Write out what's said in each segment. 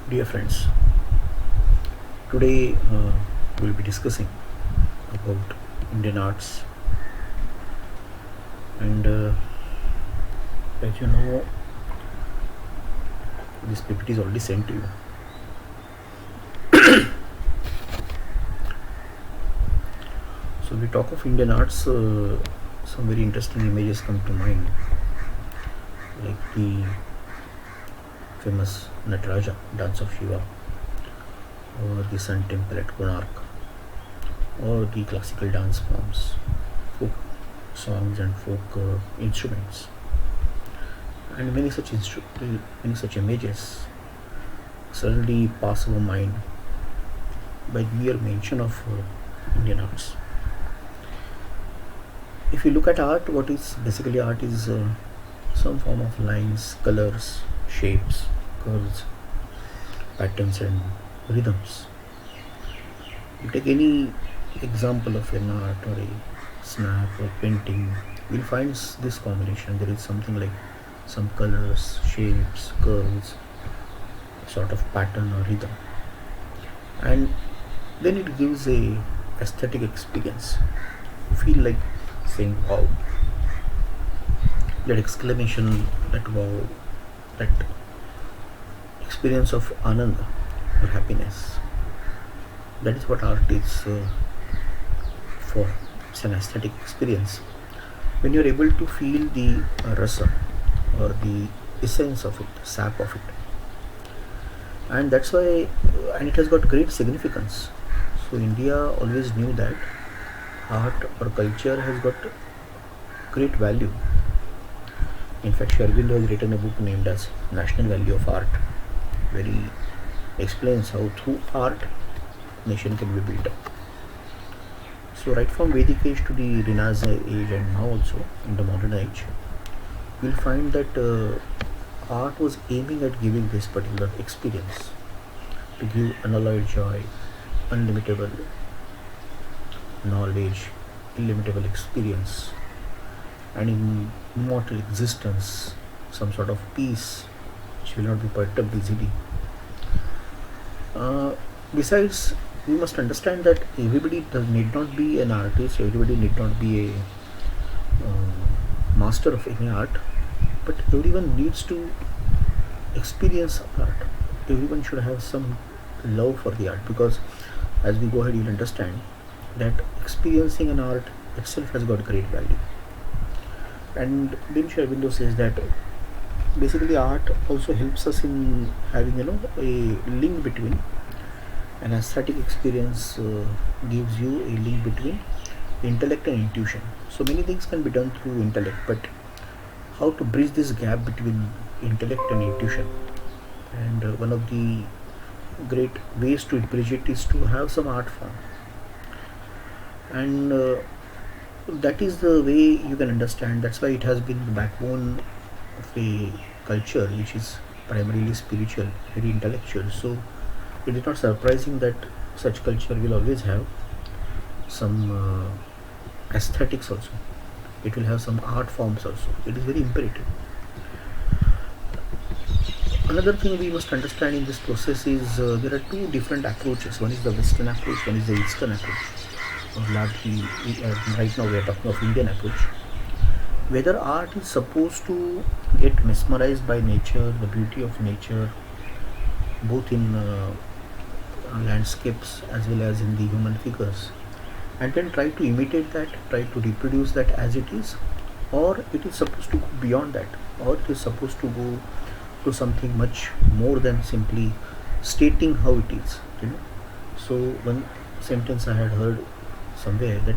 Dear friends, today we'll be discussing about Indian arts, and as you know, this PPT is already sent to you. So we talk of Indian arts, some very interesting images come to mind, like the famous Nataraja dance of Shiva, or the Sun Temple at Konark, or the classical dance forms, folk songs and folk instruments, and many such images suddenly pass our mind by the mere mention of Indian arts. If you look at art, what is basically art is some form of lines, colors, shapes, curves, patterns, and rhythms. You take any example of an art or a snap or painting, you'll find this combination. There is something like some colors, shapes, curves, sort of pattern or rhythm, and then it gives a aesthetic experience. You feel like saying wow, that exclamation, that wow, that experience of ananda or happiness. That is what art is for. It's an aesthetic experience. When you're able to feel the rasa or the essence of it, sap of it, and that's why, and it has got great significance. So India always knew that art or culture has got great value. In fact, Sri Aurobindo has written a book named as National Value of Art, where he explains how through art nation can be built up. So right from Vedic age to the Renaissance age and now also in the modern age, you'll find that art was aiming at giving this particular experience, to give unalloyed joy, unlimitable knowledge, illimitable experience, and in immortal existence, some sort of peace which will not be perturbed easily. Besides, we must understand that need not be an artist, everybody need not be a master of any art, but everyone needs to experience art. Everyone should have some love for the art, because as we go ahead, you'll understand that experiencing an art itself has got great value. And then Sri Aurobindo says that basically art also helps us in having a link between an aesthetic experience, gives you a link between intellect and intuition. So many things can be done through intellect, but how to bridge this gap between intellect and intuition? And one of the great ways to bridge it is to have some art form, and that is the way you can understand. That's why it has been the backbone of a culture which is primarily spiritual, very intellectual. So it is not surprising that such culture will always have some aesthetics also. It will have some art forms also. It is very imperative. Another thing we must understand in this process is there are two different approaches. One is the Western approach, one is the Eastern approach. Largely, right now we are talking of Indian approach. Whether art is supposed to get mesmerized by nature, the beauty of nature, both in landscapes as well as in the human figures, and then try to imitate that, try to reproduce that as it is, or it is supposed to go beyond that, or it is supposed to go to something much more than simply stating how it is. So one sentence I had heard somewhere, that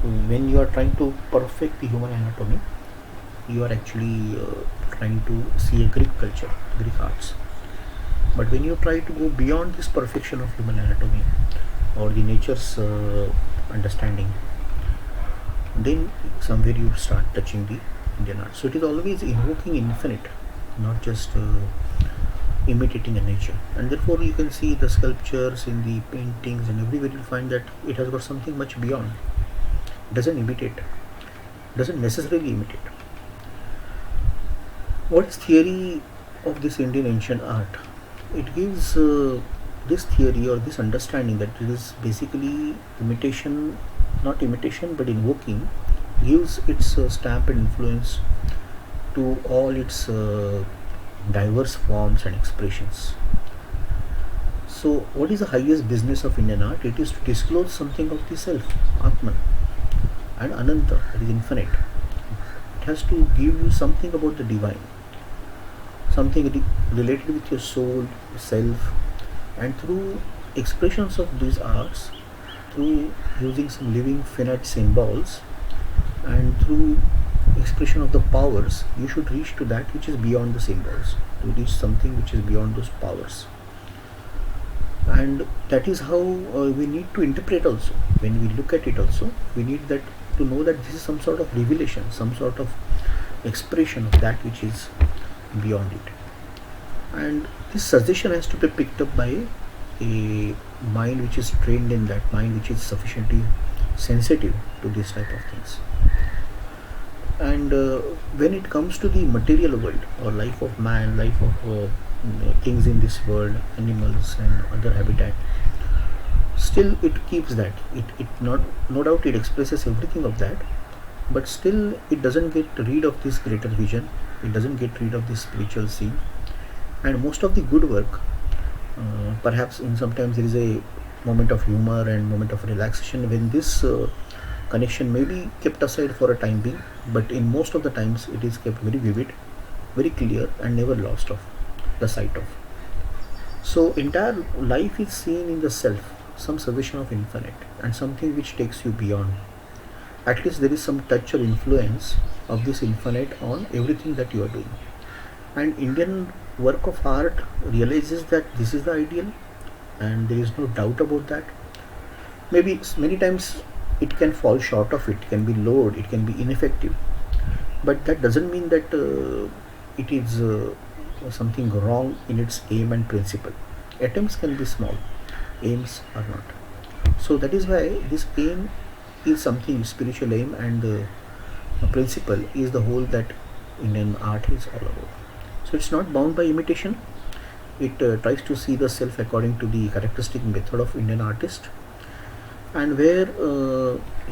when you are trying to perfect the human anatomy, you are actually trying to see a Greek culture, Greek arts. But when you try to go beyond this perfection of human anatomy or the nature's understanding, then somewhere you start touching the Indian art. So it is always invoking infinite, not just imitating a nature. And therefore you can see the sculptures in the paintings and everywhere you find that it has got something much beyond. It doesn't imitate, doesn't necessarily imitate. What is theory of this Indian ancient art? it gives this theory or this understanding that it is basically imitation, not imitation but invoking, gives its stamp and influence to all its diverse forms and expressions. So, what is the highest business of Indian art? It is to disclose something of the self, Atman, and Ananta, that is infinite. It has to give you something about the divine, something related with your soul, self, and through expressions of these arts, through using some living finite symbols, and through expression of the powers, you should reach to that which is beyond the symbols, to reach something which is beyond those powers. And that is how we need to interpret also. When we look at it also, we need that to know that this is some sort of revelation, some sort of expression of that which is beyond it. And this suggestion has to be picked up by a mind which is trained in that, mind which is sufficiently sensitive to this type of things. And when it comes to the material world or life of man, life of things in this world, animals and other habitat, still it keeps that. It not, no doubt it expresses everything of that, but still it doesn't get rid of this greater vision. It doesn't get rid of this spiritual scene. And most of the good work, perhaps in sometimes there is a moment of humor and moment of relaxation when this connection may be kept aside for a time being, but in most of the times it is kept very vivid, very clear, and never lost of the sight of. So entire life is seen in the self, some suggestion of infinite, and something which takes you beyond. At least there is some touch or influence of this infinite on everything that you are doing. And Indian work of art realizes that this is the ideal, and there is no doubt about that. Maybe many times it can fall short of it, can be lowered, it can be ineffective, but that doesn't mean that it is something wrong in its aim and principle. Attempts can be small, aims are not. So that is why this aim is something spiritual aim, and principle is the whole that Indian art is all about. So it's not bound by imitation. It tries to see the self according to the characteristic method of Indian artist, and where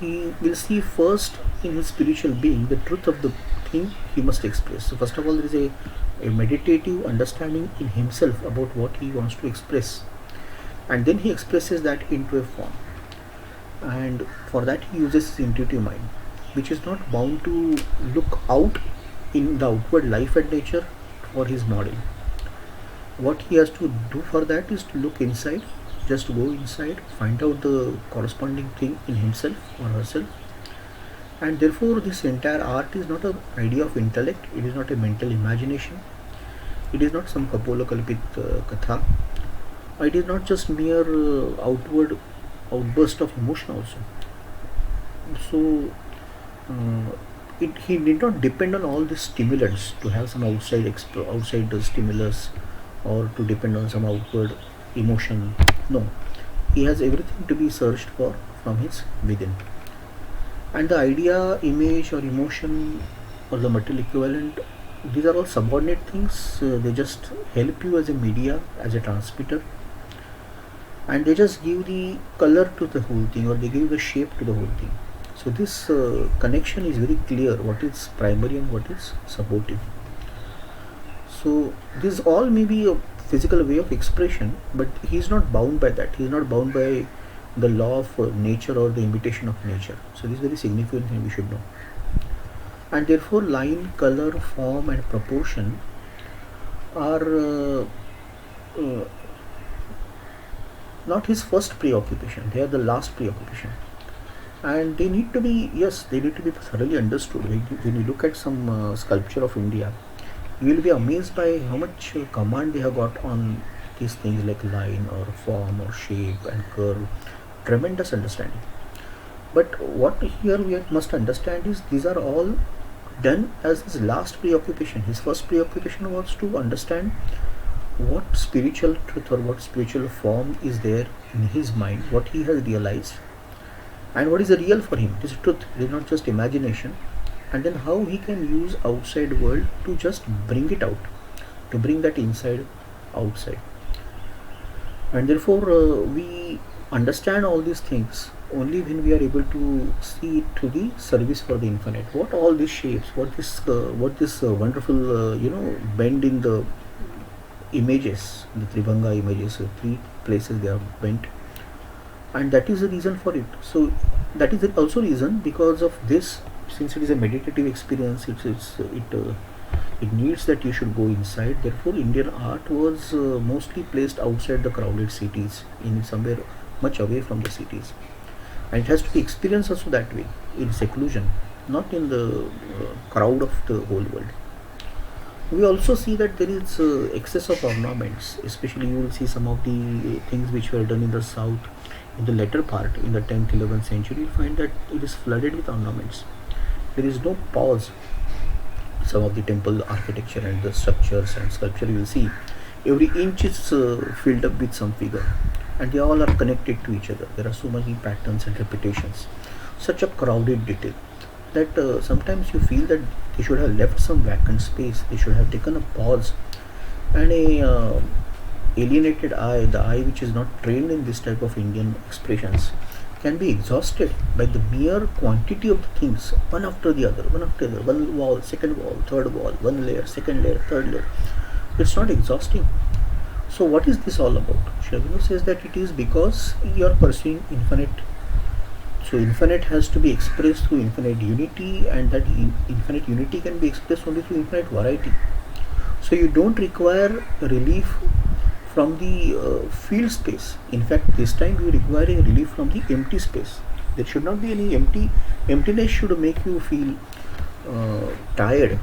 he will see first in his spiritual being the truth of the thing he must express. So first of all, there is a meditative understanding in himself about what he wants to express, and then he expresses that into a form. And for that he uses his intuitive mind, which is not bound to look out in the outward life and nature for his model. What he has to do for that is to look inside, just go inside, find out the corresponding thing in himself or herself. And therefore this entire art is not an idea of intellect, it is not a mental imagination, it is not some kapolakalpit katha, it is not just mere outward outburst of emotion also. So he did not depend on all these stimulants to have some outside stimulus, or to depend on some outward emotion. No, he has everything to be searched for from his within. And the idea, image, or emotion, or the material equivalent, these are all subordinate things. They just help you as a media, as a transmitter, and they just give the color to the whole thing, or they give the shape to the whole thing. So this connection is very clear, what is primary and what is supportive. So this all may be a physical way of expression, but he is not bound by that. He is not bound by the law of nature or the imitation of nature. So this is very significant thing we should know. And therefore line, color, form and proportion are not his first preoccupation, they are the last preoccupation. And they need to be, yes, they need to be thoroughly understood. When you look at some sculpture of India, you will be amazed by how much command they have got on these things like line or form or shape and curve. Tremendous understanding. But what here we must understand is these are all done as his last preoccupation. His first preoccupation was to understand what spiritual truth or what spiritual form is there in his mind, what he has realized, and what is the real for him. It is truth, it is not just imagination. And then how he can use outside world to just bring it out, to bring that inside outside. and therefore we understand all these things only when we are able to see it to the service for the infinite. What all these shapes, what this wonderful bend in the images, the Tribhanga images, three places they are bent, and that is the reason for it. So that is also reason because of this, since it is a meditative experience, it needs that you should go inside. Therefore, Indian art was mostly placed outside the crowded cities, in somewhere much away from the cities, and it has to be experienced also that way, in seclusion, not in the crowd of the whole world. We also see that there is excess of ornaments, especially you will see some of the things which were done in the south in the later part in the 10th 11th century. You find that it is flooded with ornaments. There is no pause. Some of the temple architecture and the structures and sculpture, you will see every inch is filled up with some figure, and they all are connected to each other. There are so many patterns and repetitions, such a crowded detail that sometimes you feel that they should have left some vacant space. They should have taken a pause, and a alienated eye, the eye which is not trained in this type of Indian expressions, can be exhausted by the mere quantity of the things, one after the other, one wall, second wall, third wall, one layer, second layer, third layer. It's not exhausting. So what is this all about? Sri Aurobindo says that it is because you are pursuing infinite. So infinite has to be expressed through infinite unity, and that infinite unity can be expressed only through infinite variety. So you don't require relief from the field space. In fact, this time you require a relief from the empty space. There should not be any emptiness should make you feel tired.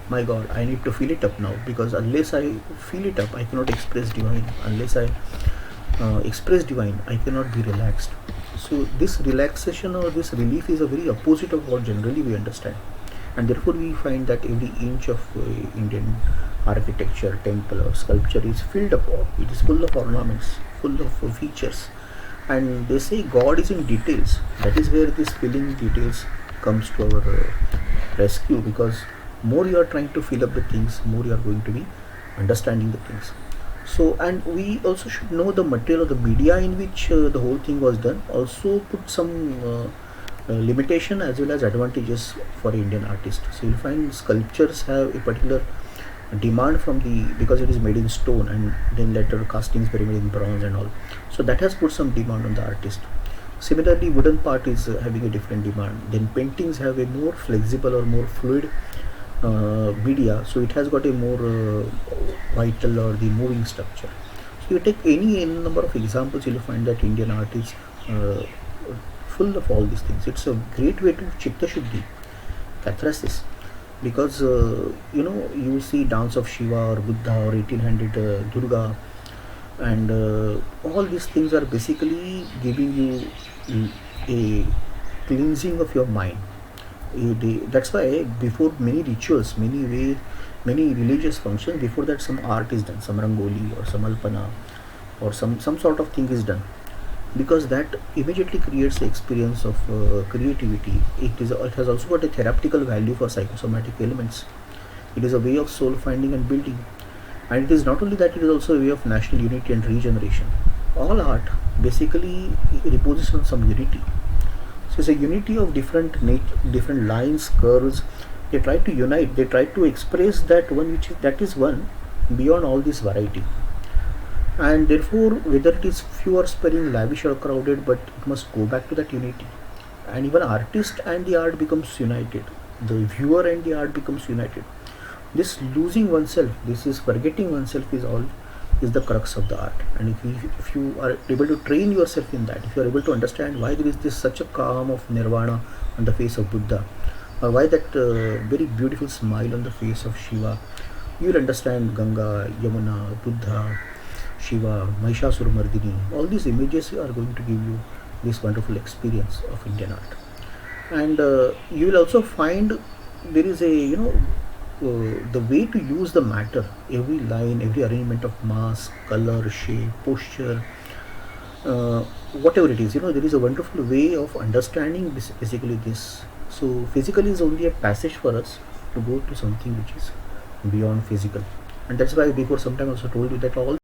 My God, I need to fill it up now, because unless I fill it up, I cannot express divine. Unless I express divine, I cannot be relaxed. So this relaxation or this relief is a very opposite of what generally we understand, and therefore we find that every inch of Indian architecture, temple or sculpture is filled up. It is full of ornaments, full of features, and they say God is in details. That is where this filling details comes to our rescue, because more you are trying to fill up the things, more you are going to be understanding the things. So, and we also should know the material of the media in which the whole thing was done also put some limitation as well as advantages for Indian artists. So you'll find sculptures have a particular demand from the, because it is made in stone and then later castings were made in bronze and all. So that has put some demand on the artist. Similarly, wooden part is having a different demand. Then paintings have a more flexible or more fluid media, so it has got a more vital or the moving structure. So you take any number of examples, you'll find that Indian art is full of all these things. It's a great way to chitta shuddhi, catharsis, because you see dance of Shiva or Buddha or 1800 Durga, and all these things are basically giving you a cleansing of your mind. That's why before many rituals, many religious functions, before that some art is done, some rangoli or some alpana or some sort of thing is done, because that immediately creates the experience of creativity. It has also got a therapeutical value for psychosomatic elements. It is a way of soul finding and building, and it is not only that, it is also a way of national unity and regeneration. All art basically reposes on some unity. So it's a unity of different lines, curves. They try to unite. They try to express that one that is one beyond all this variety. And therefore, whether it is few or sparing, lavish or crowded, but it must go back to that unity. And even artist and the art becomes united. The viewer and the art becomes united. This losing oneself, this is forgetting oneself, is the crux of the art. And if you are able to train yourself in that, if you are able to understand why there is this such a calm of nirvana on the face of Buddha, or why that very beautiful smile on the face of Shiva, you will understand Ganga, Yamuna, Buddha, Shiva, Mahishasuramardini. All these images are going to give you this wonderful experience of Indian art. And you will also find there is a the way to use the matter, every line, every arrangement of mass, color, shape, posture, whatever it is, there is a wonderful way of understanding this, basically this. So physical is only a passage for us to go to something which is beyond physical, and that's why before sometime I also told you that all